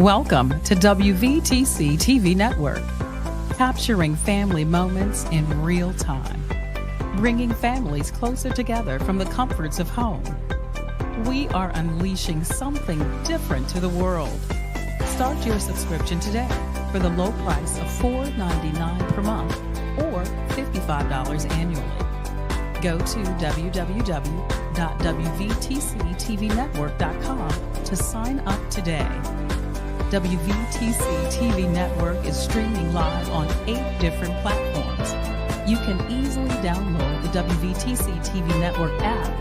Welcome to WVTC TV Network, capturing family moments in real time, bringing families closer together from the comforts of home. We are unleashing something different to the world. Start your subscription today for the low price of $4.99 per month or $55 annually. Go to www.wvtctvnetwork.com to sign up today. WVTC TV Network is streaming live on 8 different platforms. You can easily download the WVTC TV Network app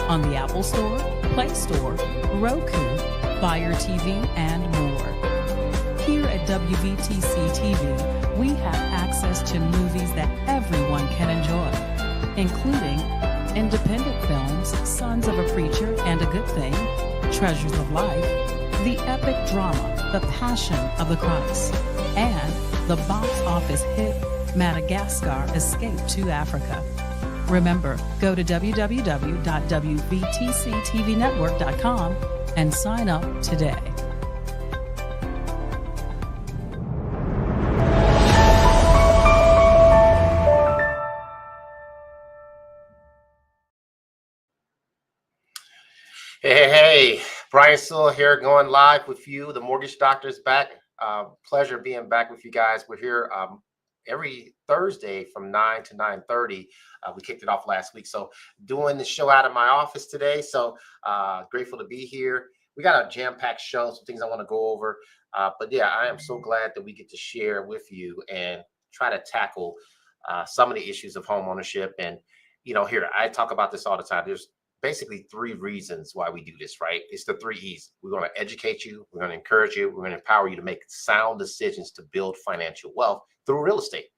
on the Apple Store, Play Store, Roku, Fire TV, and more. Here at WVTC TV, we have access to movies that everyone can enjoy, including independent films, Sons of a Preacher and a Good Thing, Treasures of Life, the epic drama, The Passion of the Christ, and the box office hit Madagascar Escape to Africa. Remember, go to www.wvtctvnetwork.com and sign up today. Hey, Brian Sewell here, going live with you. The Mortgage Doctor is back. Pleasure being back with you guys. We're here every Thursday from 9 to 9:30. We kicked it off last week. So doing the show out of my office today. So grateful to be here. We got a jam-packed show, some things I want to go over. But yeah, I am so glad that we get to share with you and try to tackle some of the issues of home ownership. And, here, I talk about this all the time. There's basically 3 reasons why we do this, right? It's the 3 E's. We're going to educate you. We're going to encourage you. We're going to empower you to make sound decisions to build financial wealth through real estate.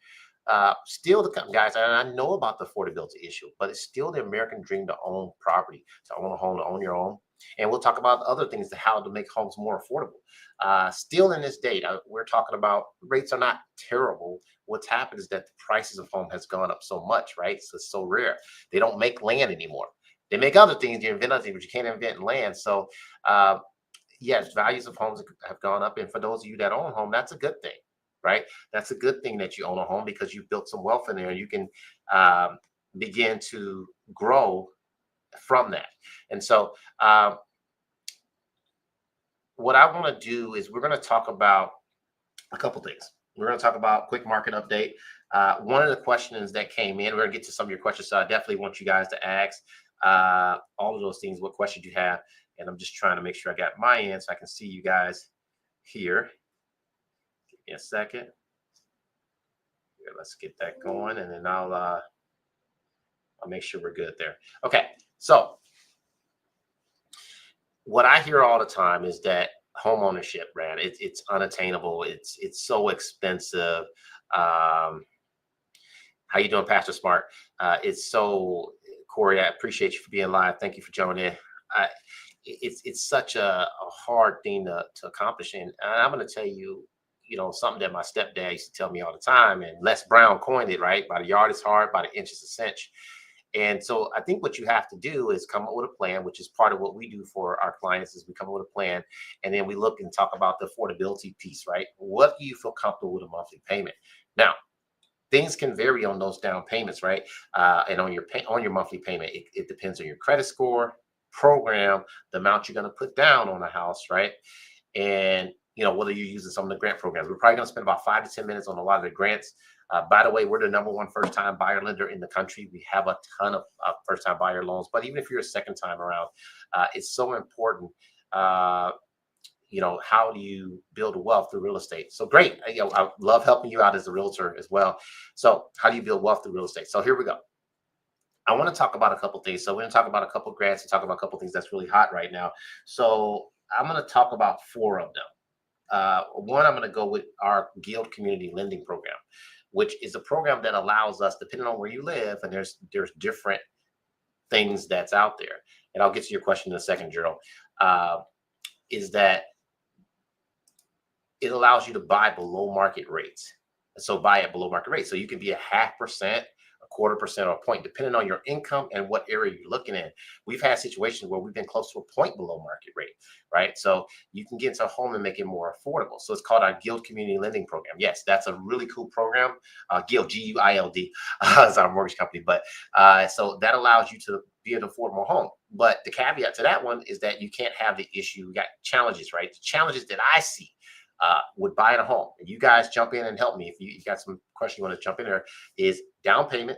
Still to come, guys, and I know about the affordability issue, but it's still the American dream to own property, to own a home, to own your own. And we'll talk about other things, how to make homes more affordable. Still in this date, we're talking about rates are not terrible. What's happened is that the prices of home has gone up so much, right? So it's so rare. They don't make land anymore. They make other things, you invent other things, but you can't invent land. So, yes, values of homes have gone up. And for those of you that own a home, that's a good thing, right? That's a good thing that you own a home because you've built some wealth in there. You can begin to grow from that. And so what I want to do is we're going to talk about a couple things. We're going to talk about quick market update. One of the questions that came in, we're going to get to some of your questions. So I definitely want you guys to ask all of those things, what questions you have. And I'm just trying to make sure I got my end so I can see you guys here. Give me a second. Here, let's get that going, and then I'll make sure we're good there. Okay, so what I hear all the time is that home ownership, Brad, it's unattainable. It's so expensive. How you doing, Pastor Smart? It's so, Corey, I appreciate you for being live. Thank you for joining in. It's such a hard thing to accomplish. And I'm going to tell you, something that my stepdad used to tell me all the time, and Les Brown coined it, right? By the yard is hard, by the inch is a cinch. And so I think what you have to do is come up with a plan, which is part of what we do for our clients, is we come up with a plan, and then we look and talk about the affordability piece, right? What do you feel comfortable with a monthly payment? Now, things can vary on those down payments, right? And on your monthly payment, it depends on your credit score, program, the amount you're going to put down on a house, right? And whether you're using some of the grant programs. We're probably going to spend about 5 to 10 minutes on a lot of the grants. By the way, we're the #1 first-time buyer lender in the country. We have a ton of first-time buyer loans, but even if you're a second time around, it's so important. How do you build wealth through real estate? So great. I love helping you out as a realtor as well. So how do you build wealth through real estate? So here we go. I want to talk about a couple things. So we're going to talk about a couple grants and talk about a couple things that's really hot right now. So I'm going to talk about 4 of them. One, I'm going to go with our Guild Community Lending Program, which is a program that allows us, depending on where you live, and there's different things that's out there. And I'll get to your question in a second, Gerald, is that it allows you to buy below market rates. So buy at below market rates. So you can be 0.5%, 1/4% or a point, depending on your income and what area you're looking in. We've had situations where we've been close to a point below market rate, right? So you can get into a home and make it more affordable. So it's called our Guild Community Lending Program. Yes, that's a really cool program. Guild, G-U-I-L-D, is our mortgage company. But so that allows you to be able to afford more home. But the caveat to that one is that you can't have the issue. We got challenges, right? The challenges that I see with buying a home, and you guys jump in and help me if you got some question you want to jump in there, is down payment,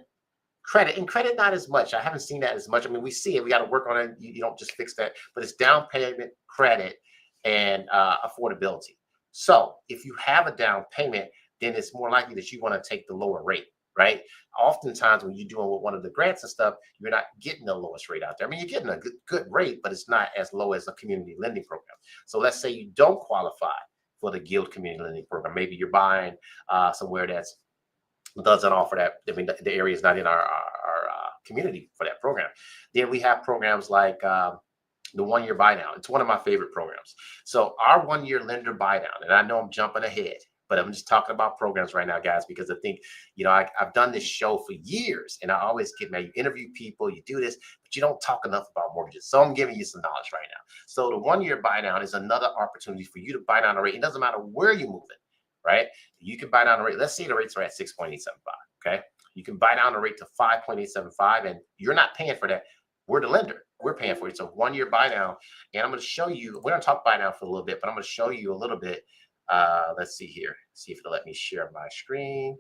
credit, and credit not as much. I haven't seen that as much. I mean, we see it, we got to work on it. You don't just fix that, but it's down payment, credit, and affordability. So if you have a down payment, then it's more likely that you want to take the lower rate, right? Oftentimes when you're doing with one of the grants and stuff, you're not getting the lowest rate out there. I mean, you're getting a good rate, but it's not as low as a community lending program. So let's say you don't qualify for the Guild Community Lending Program. Maybe you're buying somewhere that's doesn't offer that. I mean, the area is not in our community for that program. Then we have programs like the 1-year buy down. It's one of my favorite programs. So our 1-year lender buy down, and I know I'm jumping ahead, but I'm just talking about programs right now, guys, because I think, I've done this show for years, and I always get, man, you interview people, you do this, but you don't talk enough about mortgages. So I'm giving you some knowledge right now. So the 1-year buy down is another opportunity for you to buy down a rate. It doesn't matter where you move it, right? You can buy down a rate. Let's say the rates are at 6.875, okay? You can buy down the rate to 5.875, and you're not paying for that. We're the lender. We're paying for it. It's a 1-year buy down, and I'm going to show you, we're going to talk buy down for a little bit, but I'm going to show you a little bit. Let's see here. See if it'll let me share my screen.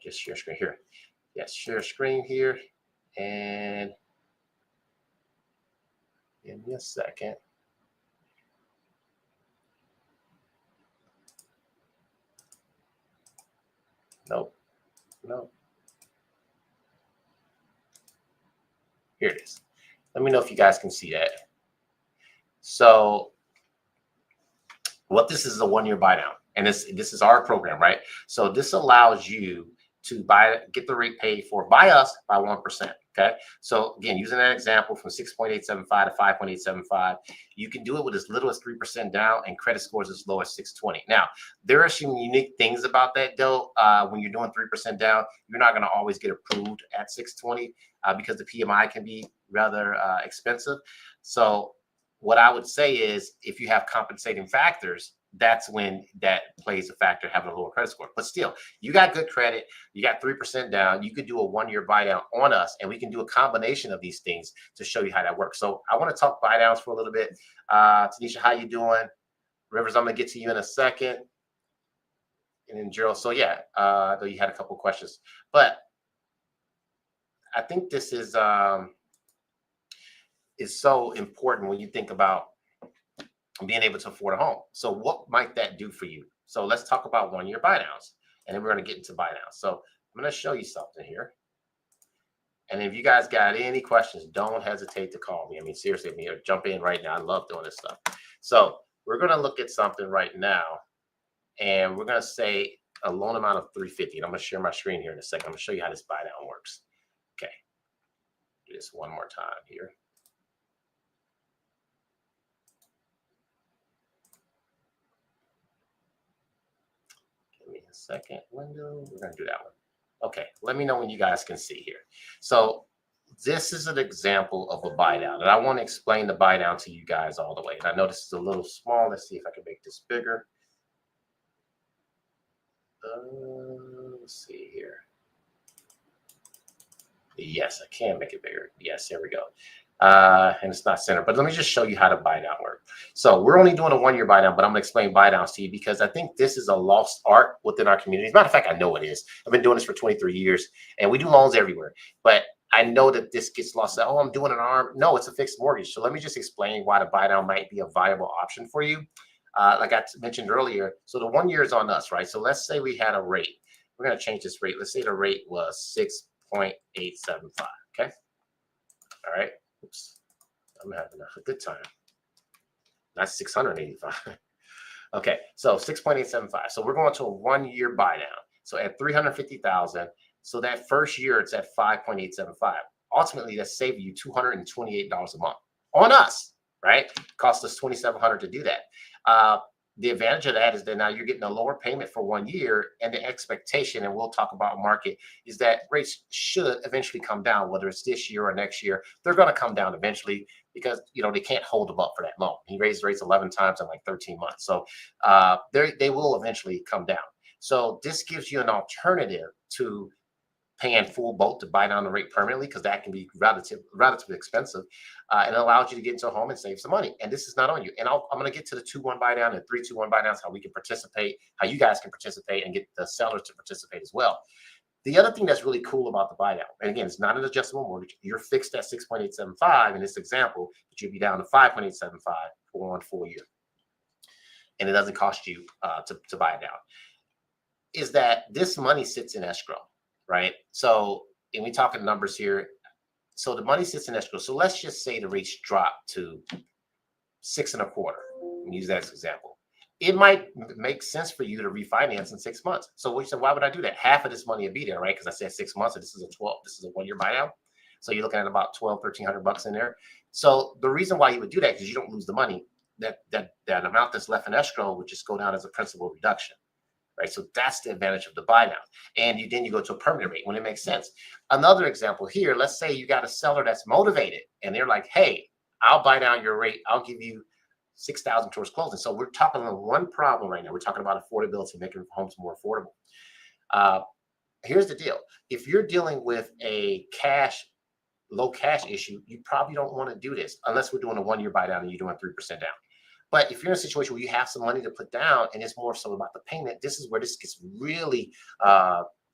Just share screen here. Yes, share screen here. And give me a second. Nope. Here it is. Let me know if you guys can see that. So what this is a 1-year buy down, and this is our program, right? So this allows you to get the rate paid for by us by 1%. Okay. So again, using that example from 6.875 to 5.875, you can do it with as little as 3% down and credit scores as low as 620. Now, there are some unique things about that though. When you're doing 3% down, you're not going to always get approved at 620 because the PMI can be rather expensive. So what I would say is if you have compensating factors, that's when that plays a factor, having a lower credit score. But still, you got good credit, you got 3% down, you could do a 1-year buy down on us, and we can do a combination of these things to show you how that works. So I want to talk buy downs for a little bit. Tanisha, how you doing? Rivers, I'm going to get to you in a second. And then Gerald, so yeah, I know you had a couple questions, but I think this is so important when you think about being able to afford a home. So what might that do for you? So let's talk about 1-year buy downs, and then we're going to get into buy downs. So I'm going to show you something here. And if you guys got any questions, don't hesitate to call me. I mean, seriously, jump in right now. I love doing this stuff. So we're going to look at something right now, and we're going to say a loan amount of $350. And I'm going to share my screen here in a second. I'm going to show you how this buy down works. Okay. Do this one more time here. Second window, we're going to do that one. Okay, let me know when you guys can see here. So this is an example of a buy down, and I want to explain the buy down to you guys all the way. And I know this is a little small. Let's see if I can make this bigger. Let's see here. Yes, I can make it bigger. Yes, there we go. And it's not centered, but let me just show you how to buy down work. So we're only doing a 1-year buy down, but I'm going to explain buy downs to you because I think this is a lost art within our community. As a matter of fact, I know it is. I've been doing this for 23 years and we do loans everywhere, but I know that this gets lost. Oh, I'm doing an ARM. No, it's a fixed mortgage. So let me just explain why the buy down might be a viable option for you. Like I mentioned earlier, so the 1 year is on us, right? So let's say we had a rate. We're going to change this rate. Let's say the rate was 6.875. Okay. All right. Oops. I'm having a good time. That's 685. Okay. So 6.875. So we're going to a 1-year buy down. So at 350,000. So that first year it's at 5.875. Ultimately, that's saving you $228 a month on us, right? Cost us $2,700 to do that. the advantage of that is that now you're getting a lower payment for 1 year, and the expectation, and we'll talk about market, is that rates should eventually come down, whether it's this year or next year. They're going to come down eventually because they can't hold them up for that long. He raised rates 11 times in like 13 months, so they will eventually come down. So this gives you an alternative to paying full boat to buy down the rate permanently, because that can be relatively expensive, and it allows you to get into a home and save some money. And this is not on you. And I'm going to get to the 2-1 buy down and 3-2-1 buy downs, how we can participate, how you guys can participate and get the sellers to participate as well. The other thing that's really cool about the buy down, and again, it's not an adjustable mortgage. You're fixed at 6.875 in this example, but you'll be down to 5.875 for 1 full year, and it doesn't cost you to buy it down. Is that this money sits in escrow, right? So, and we talking numbers here. So the money sits in escrow. So let's just say the rates drop to 6.25. Use that as an example. It might make sense for you to refinance in 6 months. So we said, why would I do that? Half of this money would be there, right? Because I said 6 months, and this is a 1 year buyout. So you're looking at about $1,200-$1,300 in there. So the reason why you would do that, because you don't lose the money, that amount that's left in escrow would just go down as a principal reduction. Right, so that's the advantage of the buy down, and then you go to a permanent rate when it makes sense. Another example here: let's say you got a seller that's motivated, and they're like, "Hey, I'll buy down your rate. I'll give you $6,000 towards closing." So we're talking about one problem right now. We're talking about affordability, making homes more affordable. Here's the deal: if you're dealing with a low cash issue, you probably don't want to do this unless we're doing a 1 year buy down and you're doing 3% down. But if you're in a situation where you have some money to put down and it's more so about the payment, this is where this gets really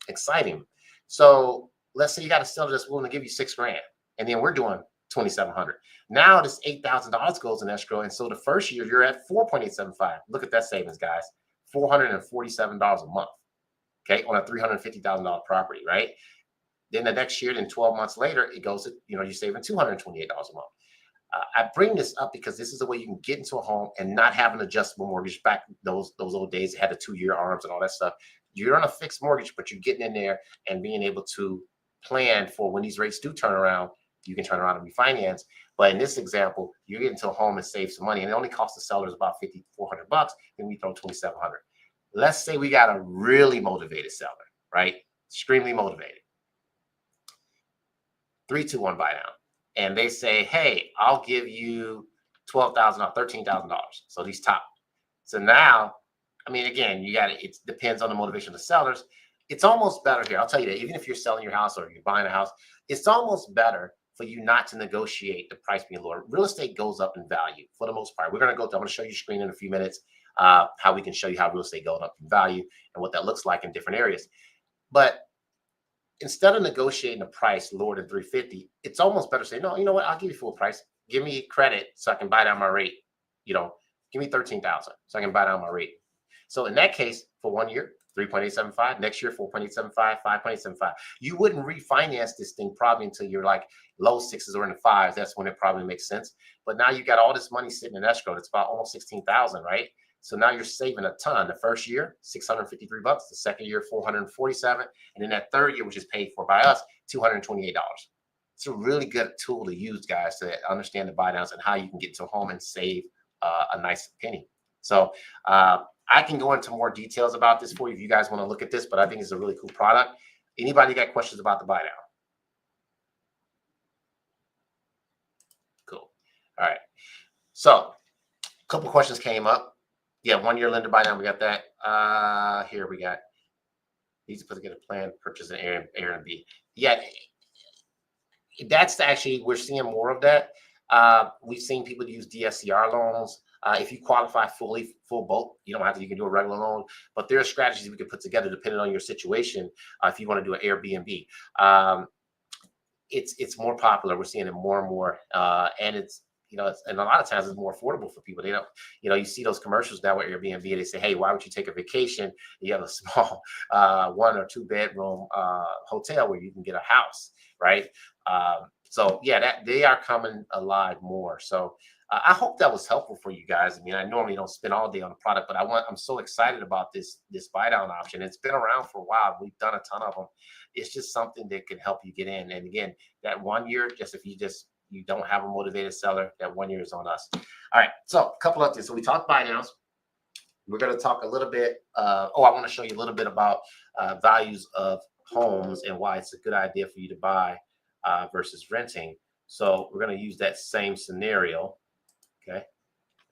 exciting. So let's say you got a seller that's willing to give you $6,000, and then we're doing $2,700. Now this $8,000 goes in escrow, and so the first year you're at 4.875. Look at that savings, guys. $447 a month. Okay, on a $350,000 property, right? Then the next year, then 12 months later, it goes to you're saving $228 a month. I bring this up because this is the way you can get into a home and not have an adjustable mortgage. Back those old days, it had the 2-year arms and all that stuff. You're on a fixed mortgage, but you're getting in there and being able to plan for when these rates do turn around. You can turn around and refinance. But in this example, you get into a home and save some money, and it only costs the sellers about $5,400. Then we throw $2,700. Let's say we got a really motivated seller, right? Extremely motivated. 3-2-1 buy down. And they say, hey, I'll give you $12,000 or $13,000. So these top. So now, I mean, again, it depends on the motivation of the sellers. It's almost better here. I'll tell you that even if you're selling your house or you're buying a house, it's almost better for you not to negotiate the price being lower. Real estate goes up in value for the most part. I'm going to show you a screen in a few minutes, how we can show you how real estate goes up in value and what that looks like in different areas. But instead of negotiating a price lower than $350, it's almost better to say, no, you know what? I'll give you full price. Give me credit so I can buy down my rate. Give me $13,000 so I can buy down my rate. So in that case, for 1 year, 3.875. Next year, 4.875, 5.875. You wouldn't refinance this thing probably until you're like low 6s or in the 5s. That's when it probably makes sense. But now you got all this money sitting in escrow. It's about almost $16,000, right? So now you're saving a ton. The first year, $653. The second year, $447. And then that third year, which is paid for by us, $228. It's a really good tool to use, guys, to understand the buy downs and how you can get into a home and save a nice penny. So I can go into more details about this for you if you guys want to look at this, but I think it's a really cool product. Anybody got questions about the buy down? Cool. All right. So a couple questions came up. Yeah, 1 year lender buy down. We got that. Here we got. Need to put together a plan, purchase an Airbnb. Yeah, that's actually, we're seeing more of that. We've seen people use DSCR loans. If you qualify full boat, you don't have to. You can do a regular loan, but there are strategies we can put together depending on your situation. If you want to do an Airbnb, it's more popular. We're seeing it more and more, and it's and a lot of times it's more affordable for people. They don't, you see those commercials now with Airbnb. They say, hey, why would you take a vacation? You have a small 1 or 2 bedroom hotel where you can get a house, right? So yeah, that they are coming alive more. So I hope that was helpful for you guys. I mean, I normally don't spend all day on the product, but I'm so excited about this buy down option. It's been around for a while. We've done a ton of them. It's just something that can help you get in. And again, that 1 year, if you don't have a motivated seller, that 1 year is on us. All right. So a couple of things. So we talked buy downs. we're going to talk a little bit. I want to show you a little bit about values of homes and why it's a good idea for you to buy versus renting. So we're going to use that same scenario. Okay.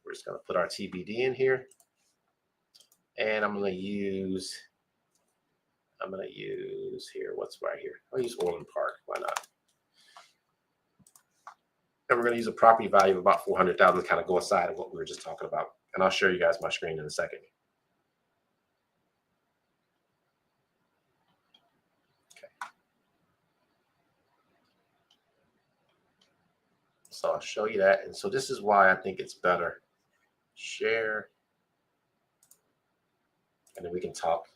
We're just going to put our TBD in here. And I'm going to use here, what's right here? I'll use Orland Park. Why not? And we're going to use a property value of about $400,000 to kind of go aside of what we were just talking about. And I'll show you guys my screen in a second. Okay. So I'll show you that. And so this is why I think it's better. Share. And then we can talk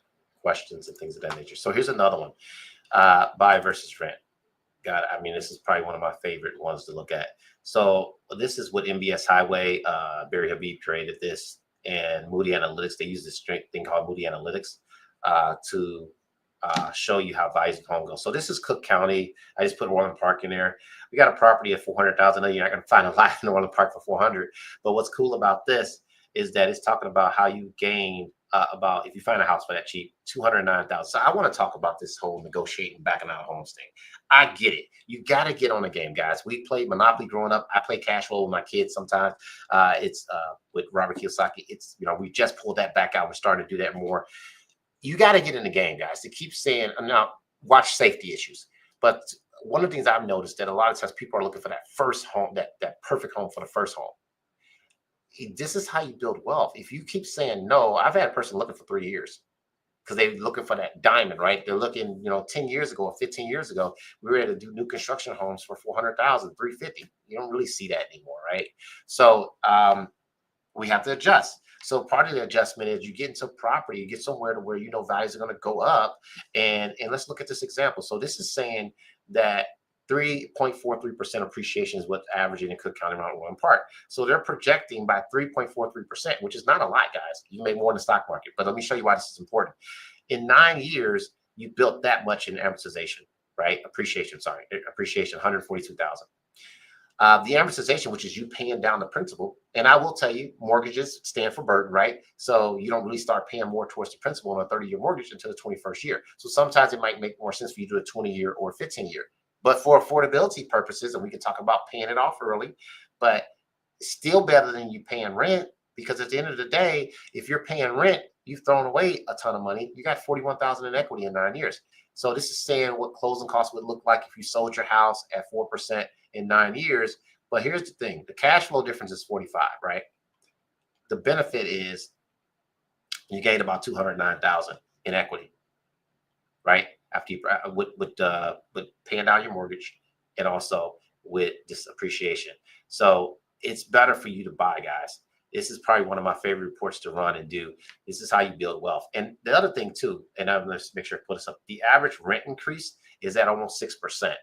questions and things of that nature. So here's another one. Buy versus rent. God, I mean, this is probably one of my favorite ones to look at. So this is what MBS Highway, Barry Habib created this, and Moody Analytics. They use this thing called Moody Analytics to show you how values of home go. So this is Cook County. I just put Orland Park in there. We got a property at $400,000. I know you're not going to find a lot in Orland Park for $400,000. But what's cool about this is that it's talking about how you gain about, if you find a house for that cheap, $209,000. So I want to talk about this whole negotiating, backing out homes thing. I get it. You got to get on the game, guys. We played Monopoly growing up. I play cash flow with my kids sometimes. It's with Robert Kiyosaki. It's, we just pulled that back out. We're starting to do that more. You got to get in the game, guys. To keep saying, now, watch safety issues. But one of the things I've noticed that a lot of times people are looking for that first home, that perfect home for the first home. This is how you build wealth. If you keep saying no, I've had a person looking for 3 years because they're looking for that diamond, right? They're looking, 10 years ago or 15 years ago, we were able to do new construction homes for $400,000, $350,000. You don't really see that anymore, right? So we have to adjust. So part of the adjustment is you get into property, you get somewhere to where values are going to go up. And let's look at this example. So this is saying that 3.43% appreciation is what's averaging in Cook County around Orland Park. So they're projecting by 3.43%, which is not a lot, guys. You make more in the stock market, but let me show you why this is important. In 9 years, you built that much in amortization, right? Appreciation, 142,000. The amortization, which is you paying down the principal, and I will tell you, mortgages stand for burden, right? So you don't really start paying more towards the principal on a 30-year mortgage until the 21st year. So sometimes it might make more sense for you to do a 20-year or a 15-year. But for affordability purposes, and we can talk about paying it off early, but still better than you paying rent, because at the end of the day, if you're paying rent, you've thrown away a ton of money. You got $41,000 in equity in 9 years. So this is saying what closing costs would look like if you sold your house at 4% in 9 years. But here's the thing: the cash flow difference is 45, right? The benefit is you gained about 209,000 in equity, right? After you with paying down your mortgage, and also with this appreciation. So it's better for you to buy, guys. This is probably one of my favorite reports to run and do. This is how you build wealth. And the other thing too, and I'm going to make sure I put this up, the average rent increase is at almost 6%,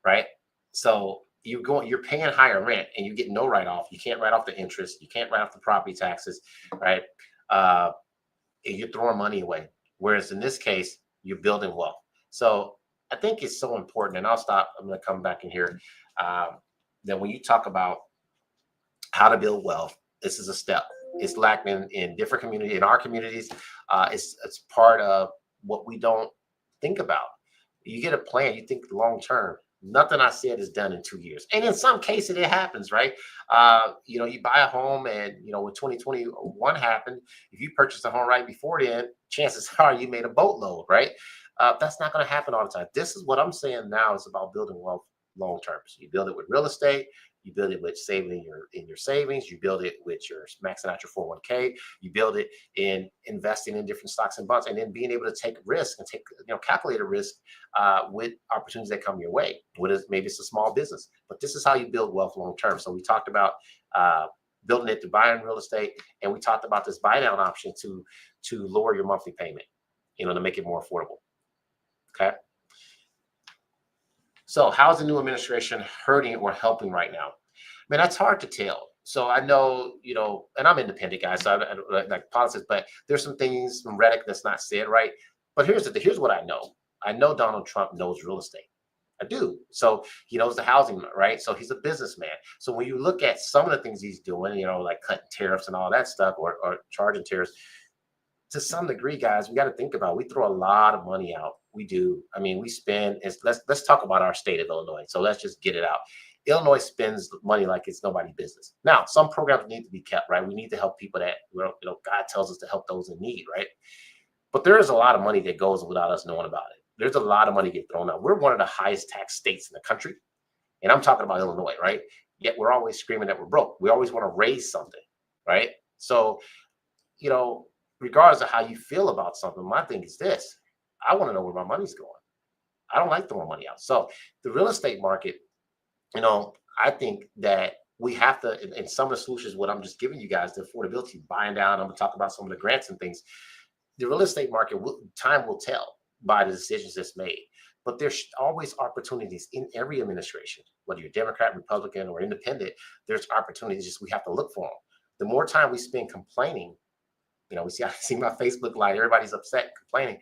right? So you're paying higher rent and you get no write-off. You can't write off the interest. You can't write off the property taxes, right? And you're throwing money away. Whereas in this case, you're building wealth. So I think it's so important, and I'll stop. I'm going to come back in here. That when you talk about how to build wealth, this is a step. It's lacking in different communities. In our communities, it's part of what we don't think about. You get a plan, you think long term. Nothing I said is done in 2 years. And in some cases it happens, right? You buy a home and, when 2021 happened, if you purchased a home right before then, chances are you made a boatload, right? That's not going to happen all the time. This is what I'm saying now is about building wealth long term. So you build it with real estate. You build it with saving in your savings. You build it with your maxing out your 401k. You build it in investing in different stocks and bonds, and then being able to take risk and take calculated risk with opportunities that come your way. Maybe it's a small business, but this is how you build wealth long term. So we talked about building it to buy in real estate, and we talked about this buy down option to lower your monthly payment, to make it more affordable. Okay. So how's the new administration hurting or helping right now? Man, that's hard to tell. So I know, and I'm independent, guys, so I don't like politics, but there's some things from rhetoric that's not said right. But here's what I know. I know Donald Trump knows real estate. I do. So he knows the housing, right? So he's a businessman. So when you look at some of the things he's doing, like cutting tariffs and all that stuff, or charging tariffs, to some degree, guys, we got to think about. We throw a lot of money out. We do. I mean, we spend. Let's talk about our state of Illinois. So let's just get it out. Illinois spends money like it's nobody's business. Now, some programs need to be kept, right? We need to help people that God tells us to help those in need, right? But there is a lot of money that goes without us knowing about it. There's a lot of money get thrown out. We're one of the highest tax states in the country, and I'm talking about Illinois, right? Yet we're always screaming that we're broke. We always want to raise something, right? So, you know, regardless of how you feel about something, my thing is this: I want to know where my money's going. I don't like throwing money out. So the real estate market, I think that we have to, and some of the solutions, what I'm just giving you guys, the affordability, buying down. I'm gonna talk about some of the grants and things. The real estate market, time will tell by the decisions that's made. But there's always opportunities in every administration, whether you're Democrat, Republican, or independent. There's opportunities. Just we have to look for them. The more time we spend complaining, I see my Facebook Live, everybody's upset, complaining,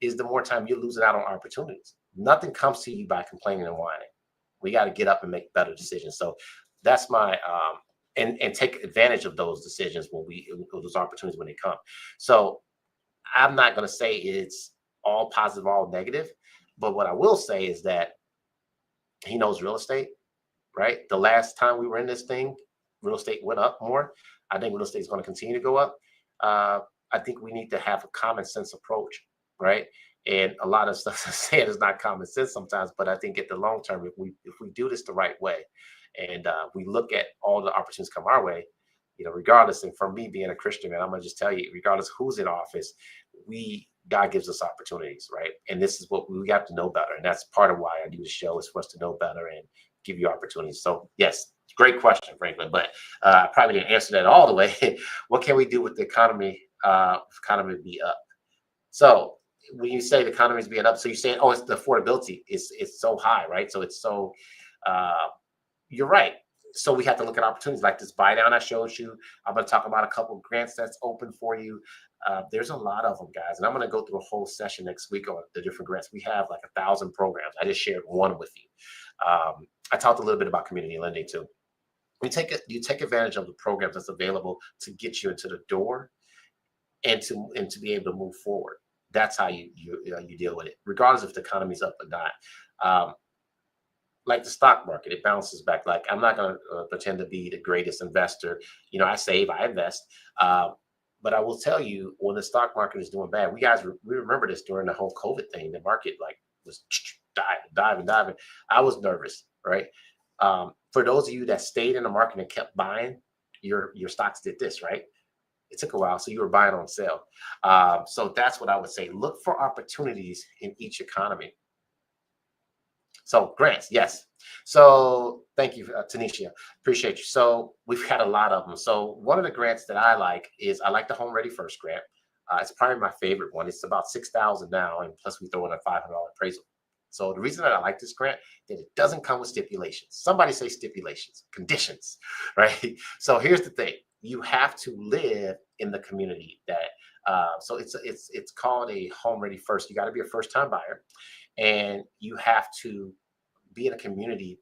is the more time you're losing out on opportunities. Nothing comes to you by complaining and whining. We got to get up and make better decisions. So that's my and take advantage of those decisions those opportunities when they come. So I'm not going to say it's all positive, all negative, but what I will say is that he knows real estate, right? The last time we were in this thing, real estate went up more. I think real estate is going to continue to go up. I think we need to have a common sense approach, right? And a lot of stuff said is not common sense sometimes, but I think at the long term, if we do this the right way, and we look at all the opportunities come our way, regardless, and for me being a Christian, man, I'm gonna just tell you, regardless who's in office, God gives us opportunities, right? And this is what we got to know better, and that's part of why I do the show, is for us to know better and give you opportunities. So yes, great question, Franklin, but I probably didn't answer that all the way. What can we do with the economy? Economy be up. So when you say the economy is being up, so you're saying, it's the affordability. It's so high, right? So it's so. You're right. So we have to look at opportunities like this buy down I showed you. I'm going to talk about a couple of grants that's open for you. There's a lot of them, guys, and I'm going to go through a whole session next week on the different grants. We have like 1,000 programs. I just shared one with you. I talked a little bit about community lending too. You take advantage of the programs that's available to get you into the door, and to be able to move forward. That's how you deal with it, regardless if the economy's up or not. Like the stock market, it bounces back. Like, I'm not going to pretend to be the greatest investor. I save, I invest. But I will tell you, when the stock market is doing bad, we remember this during the whole COVID thing. The market was diving. I was nervous, right? For those of you that stayed in the market and kept buying, your stocks did this, right? It took a while, so you were buying on sale. So that's what I would say. Look for opportunities in each economy. So grants, yes. So thank you, Tanisha. Appreciate you. So we've had a lot of them. So one of the grants that I like the Home Ready First grant. It's probably my favorite one. It's about $6,000 now, and plus we throw in a $500 appraisal. So the reason that I like this grant is that it doesn't come with stipulations. Somebody say stipulations, conditions, right? So here's the thing: you have to live in the community that. So it's called a Home Ready First. You got to be a first-time buyer, and you have to be in a community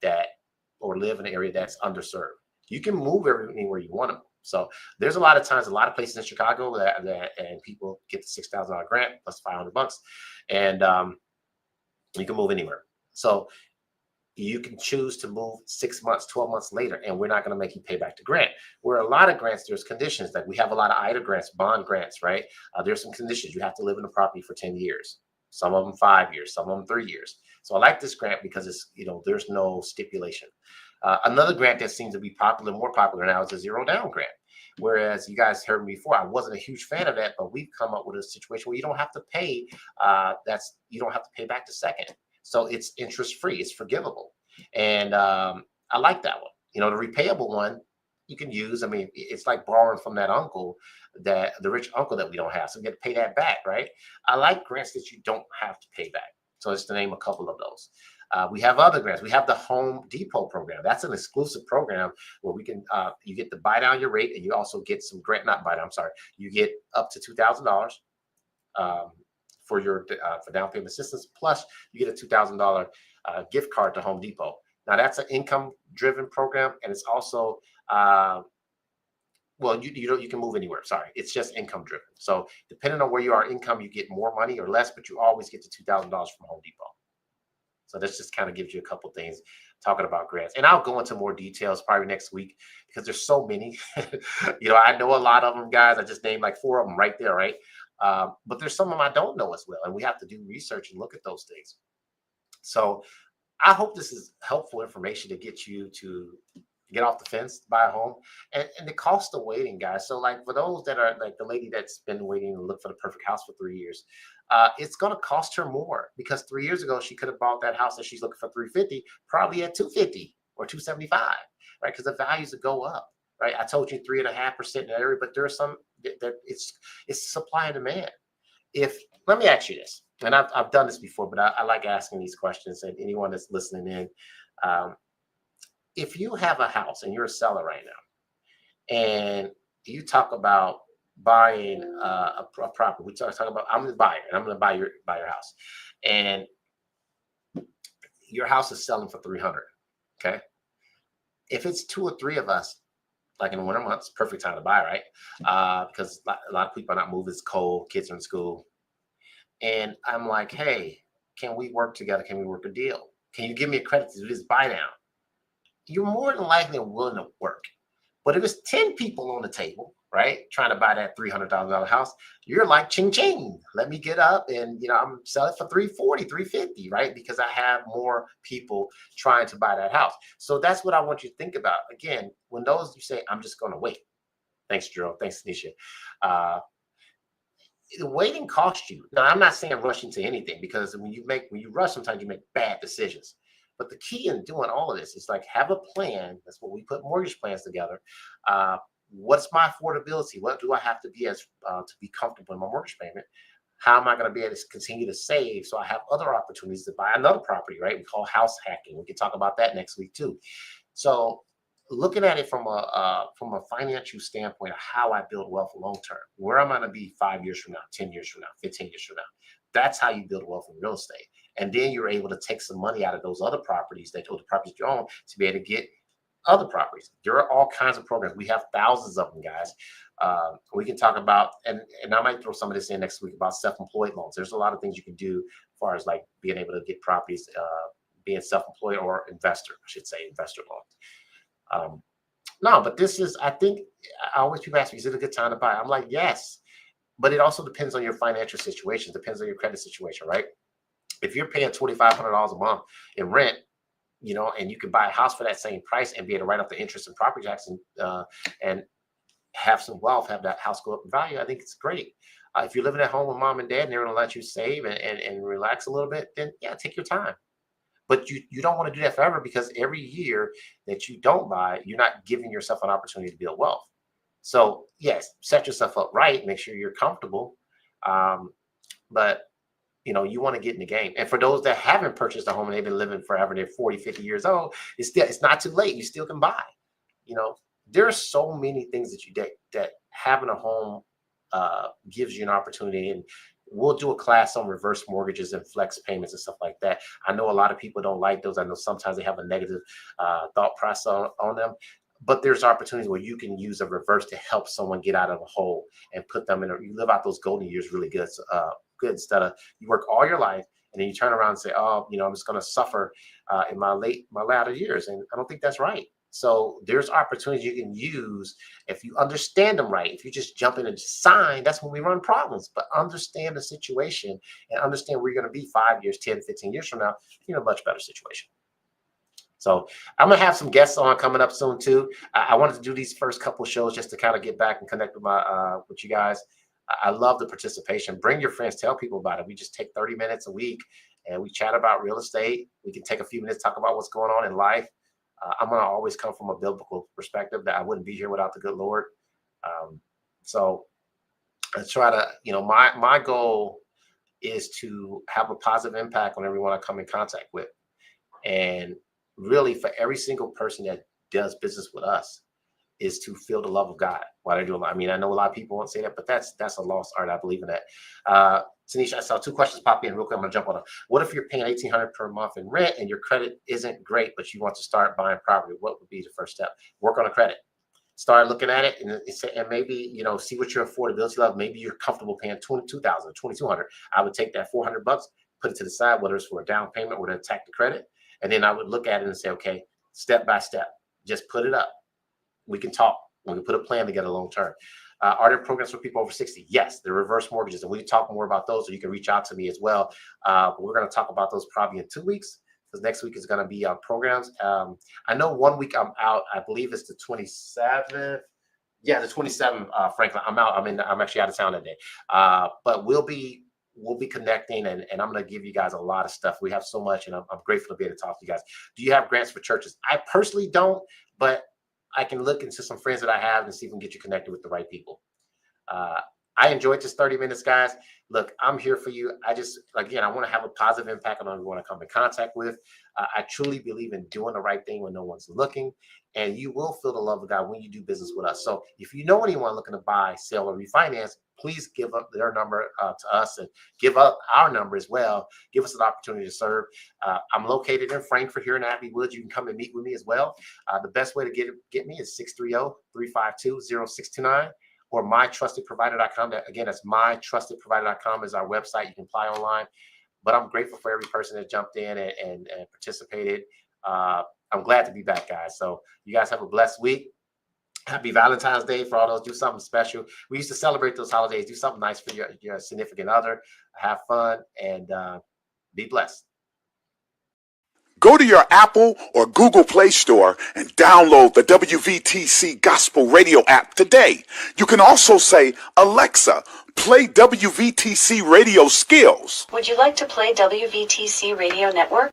or live in an area that's underserved. You can move anywhere you want to move. So there's a lot of places in Chicago that and people get the $6,000 grant plus $500, and you can move anywhere. So you can choose to move 6 months, 12 months later, and we're not going to make you pay back the grant. Where a lot of grants, there's conditions. Like we have a lot of IDA grants, bond grants, right? There's some conditions. You have to live in the property for 10 years. Some of them 5 years, some of them 3 years. So I like this grant because it's, there's no stipulation. Another grant that seems to be more popular now is a zero down grant. Whereas you guys heard me before, I wasn't a huge fan of that, but we've come up with a situation where you don't have to pay. You don't have to pay back the second. So it's interest free, it's forgivable. And I like that one. The repayable one you can use. I mean, it's like borrowing from that uncle, the rich uncle that we don't have. So we get to pay that back, right? I like grants that you don't have to pay back. So just to name a couple of those. We have other grants. We have the Home Depot program. That's an exclusive program where we can, you get to buy down your rate, and you also get some grant, not buy down, I'm sorry. You get up to $2,000 for your for down payment assistance. Plus, you get a $2,000 gift card to Home Depot. Now that's an income-driven program, and it's also well, you can move anywhere. Sorry, it's just income driven. So depending on where you are income, you get more money or less, but you always get the $2,000 from Home Depot. So this just kind of gives you a couple things talking about grants. And I'll go into more details probably next week because there's so many. I know a lot of them, guys. I just named like 4 of them right there, right? But there's some of them I don't know as well. And we have to do research and look at those things. So I hope this is helpful information to get you to get off the fence, buy a home, and the cost of waiting, guys. So like for those that are like the lady that's been waiting to look for the perfect house for 3 years, it's going to cost her more because 3 years ago she could have bought that house that she's looking for 350, probably at 250 or 275, right? Because the values would go up, right? I told you 3.5% in that area, but there's some that it's supply and demand. Let me ask you this, and I've done this before, but I like asking these questions, and anyone that's listening in. If you have a house and you're a seller right now, and you talk about buying a property, we talk about I'm the buyer and I'm going to buy your house, and your house is selling for 300. Okay, if it's 2 or 3 of us, like in the winter months, perfect time to buy, right? Because a lot of people are not moving. It's cold, kids are in school, and I'm like, hey, can we work together? Can we work a deal? Can you give me a credit to do this buy down? You're more than likely willing to work. But if it's 10 people on the table, right, trying to buy that $300,000 house, you're like, ching, ching, let me get up and, I'm selling for 340, 350, right? Because I have more people trying to buy that house. So that's what I want you to think about. Again, when you say, I'm just going to wait. Thanks, Jerome. Thanks, Nisha. The waiting costs you. Now, I'm not saying rush into anything because when you rush, sometimes you make bad decisions. But the key in doing all of this is like have a plan. That's what we put mortgage plans together. What's my affordability? What do I have to be to be comfortable in my mortgage payment? How am I going to be able to continue to save so I have other opportunities to buy another property, right? We call house hacking. We can talk about that next week too. So looking at it from a financial standpoint of how I build wealth long term, where am I going to be 5 years from now, 10 years from now, 15 years from now? That's how you build wealth in real estate. And then you're able to take some money out of those other properties the properties you own to be able to get other properties. There are all kinds of programs. We have thousands of them, guys. We can talk about, and I might throw some of this in next week about self-employed loans. There's a lot of things you can do as far as like being able to get properties, being self-employed or investor, I should say, investor loans. No, but this is, I think, I always people ask me, is it a good time to buy? I'm like, yes. But it also depends on your financial situation, depends on your credit situation, right? If you're paying $2,500 a month in rent, and you can buy a house for that same price and be able to write off the interest and property tax and have some wealth, have that house go up in value, I think it's great. If you're living at home with mom and dad and they're going to let you save and relax a little bit, then yeah, take your time. But you don't want to do that forever because every year that you don't buy, you're not giving yourself an opportunity to build wealth. So yes, set yourself up right, make sure you're comfortable. But you want to get in the game. And for those that haven't purchased a home and they've been living forever, they're 40, 50 years old, it's not too late. You still can buy. There are so many things that having a home gives you an opportunity. And we'll do a class on reverse mortgages and flex payments and stuff like that. I know a lot of people don't like those. I know sometimes they have a negative thought process on them. But there's opportunities where you can use a reverse to help someone get out of a hole and put them you live out those golden years really good. Good instead of you work all your life and then you turn around and say, oh, I'm just going to suffer in my latter years. And I don't think that's right. So there's opportunities you can use if you understand them right. If you just jump in and just sign, that's when we run problems. But understand the situation and understand where you're going to be 5 years, 10, 15 years from now, you're in a much better situation. So I'm going to have some guests on coming up soon too. I wanted to do these first couple of shows just to kind of get back and connect with you guys. I love the participation. Bring your friends, tell people about it. We just take 30 minutes a week and we chat about real estate. We can take a few minutes, talk about what's going on in life. I'm going to always come from a biblical perspective that I wouldn't be here without the good Lord. So I try to, my goal is to have a positive impact on everyone I come in contact with. And really for every single person that does business with us, is to feel the love of God while they're doing. I mean, I know a lot of people won't say that, but that's a lost art. I believe in that. Tanisha, I saw 2 questions pop in real quick. I'm gonna jump on them. What if you're paying $1,800 per month in rent and your credit isn't great, but you want to start buying property? What would be the first step? Work on the credit. Start looking at it and maybe, see what your affordability level. Maybe you're comfortable paying $22,000, $2,200. I would take that $400, put it to the side, whether it's for a down payment or to attack the credit. And then I would look at it and say, okay, step by step, just put it up. We can talk. We can put a plan together long term. Are there programs for people over 60? Yes, the reverse mortgages. And we can talk more about those, or you can reach out to me as well. But we're going to talk about those probably in 2 weeks, because next week is going to be programs. I know 1 week I'm out. I believe it's the 27th. Yeah, the 27th, Franklin. I'm out. I'm actually out of town that day. But we'll be connecting, and I'm going to give you guys a lot of stuff. We have so much, and I'm grateful to be able to talk to you guys. Do you have grants for churches? I personally don't, but I can look into some friends that I have and see if we can get you connected with the right people. I enjoyed this 30 minutes, guys. Look, I'm here for you. I want to have a positive impact on everyone I come in contact with. I truly believe in doing the right thing when no one's looking, and you will feel the love of God when you do business with us. So if you know anyone looking to buy, sell, or refinance, please give up their number to us, and give up our number as well. Give us an opportunity to serve. I'm located in Frankfort here in Abbey Woods. You can come and meet with me as well. The best way to get me is 630-352-0629. or mytrustedprovider.com. Again, that's mytrustedprovider.com is our website. You can apply online. But I'm grateful for every person that jumped in and participated. I'm glad to be back, guys. So you guys have a blessed week. Happy Valentine's Day for all those. Do something special. We used to celebrate those holidays. Do something nice for your significant other. Have fun and be blessed. Go to your Apple or Google Play Store and download the WVTC Gospel Radio app today. You can also say, Alexa, play WVTC Radio Skills. Would you like to play WVTC Radio Network?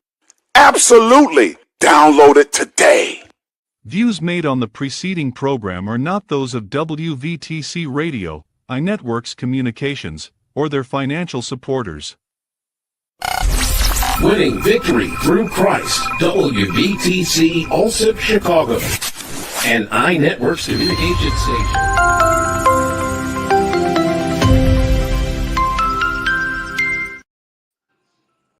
Absolutely. Download it today. Views made on the preceding program are not those of WVTC Radio, iNetworks Communications, or their financial supporters. Winning victory through Christ, WVTC Allsip Chicago, and iNetworks Communication Station.